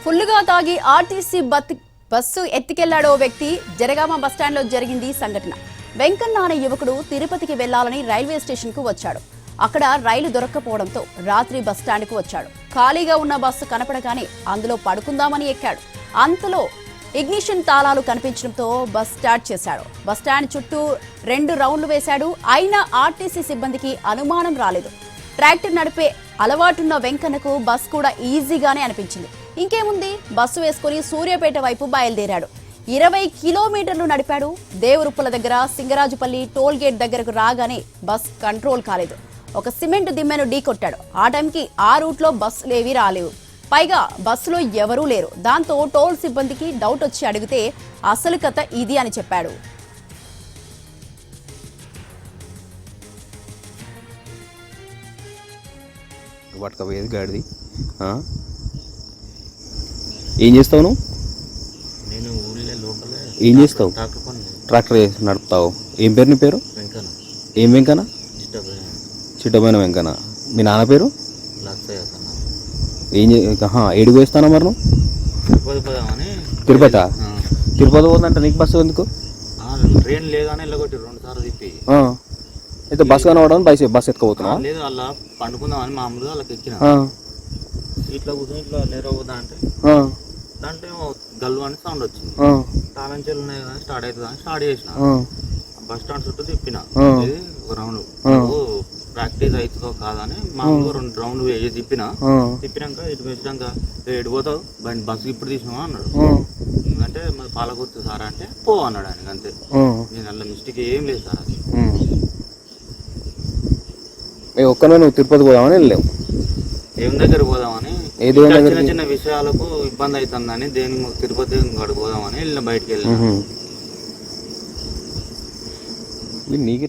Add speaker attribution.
Speaker 1: ఫుల్లుగా తాగి RTC bus ఎత్తికెళ్లాడో వ్యక్తి జరగామ బస్టాండ్లో జరిగింది సంఘటన. వెంకన్న అనే యువకుడు తిరుపతికి వెళ్లాలని రైల్వే స్టేషన్ కు వచ్చాడు. అక్కడ రైలు దొరక్కపోవడంతో రాత్రి బస్టాండ్ కు వచ్చాడు. ఖాళీగా ఉన్న బస్సు కనపడగానే అందులో పడుకుందామని ఎక్కాడు. అంతలో ఇగ్నిషన్ తాళాలు కనిపించడంతో బస్ స్టార్ట్ చేశాడు. బస్టాండ్ చుట్టూ 2 రౌండ్లు వేశాడు. అయినా ఆర్టీసీ సిబ్బందికి అనుమానం రాలేదు. ట్రాక్టర్ నడిపే అలవాటున్న వెంకన్నకు బస్ కూడా ఈజీగానే అనిపించింది. ఇంకేముంది, బస్సు వేసుకుని సూర్యాపేట వైపు బయలుదేరాడు. 20 కిలోమీటర్లు నడిపాడు. దేవరుప్పుల దగ్గర సింగరాజుపల్లి టోల్ గేట్ దగ్గరకు రాగానే బస్ కంట్రోల్ కాలేదు. ఒక సిమెంట్ దిమ్మెను ఢీకొట్టాడు. ఆ టైంకి ఆ రూట్లో బస్సులేవి రాలేవు. పైగా బస్సులో ఎవరూ లేరు. దాంతో టోల్ సిబ్బందికి డౌట్ వచ్చి అడిగితే అసలు కథ ఇది అని చెప్పాడు.
Speaker 2: పట్టుకపోయేది గాడిది. ఏం చేస్తావు నువ్వు?
Speaker 3: నేను ఊళ్ళో లోపల
Speaker 2: ఏం చేస్తావు? ట్రాక్టర్ నడుపుతావు. ఏం పేరు నీ పేరు?
Speaker 3: వెంకన్న.
Speaker 2: ఏం వెంకన్న? చిట్టబోయిన వెంకన్న. మీ నాన్న పేరు? ఏడుగు వేస్తానా మరి నువ్వు? తిరుపతి. తిరుపతి పోతుందంటే నీకు బస్సు ఎందుకు?
Speaker 3: ట్రైన్ లేదని వెళ్ళగొట్టి 2 సార్లు తిప్పి
Speaker 2: అయితే బస్సు కనవడం బస్సు ఎత్తుకోబోతున్నా?
Speaker 3: లేదు, అలా పండుకుందామని మామూలుగా వాళ్ళకి ఎక్కిన ఇట్లా కూర్చొని ఇట్లా లేరవుతా అంటే దాంట్లో గల్లు అని సౌండ్ వచ్చింది. తాళం చెల్లు ఉన్నాయి కదా, స్టార్ట్ అవుతుంది అని స్టార్ట్ చేసిన. బస్ స్టాండ్ చుట్టూ తిప్పిన. ఇది ఒక రౌండ్ ప్రాక్టీస్ అవుతుందో కాదని మామూలుగా 2 రౌండ్లు తిప్పినాక ఇటు వచ్చినాక ఎడిపోతావు బండి బస్సు ఇప్పుడు తీసినావా అన్నాడు. అంటే మరి పాలకొత్తు సార్ అంటే పో అన్నాడు ఆయన. అంతే, నేను అలా మిస్టేక్ ఏం లేదు సార్. అది
Speaker 2: ఒక్కనే నువ్వు తిరుపతి పోదామని వెళ్ళావు?
Speaker 3: ఏం దగ్గర పోదామని, చిన్న చిన్న విషయాలకు ఇబ్బంది అవుతుందని దేని తిరుపతి గడు పోదామని వెళ్ళిన. బయటకు వెళ్ళిన.
Speaker 2: నీకు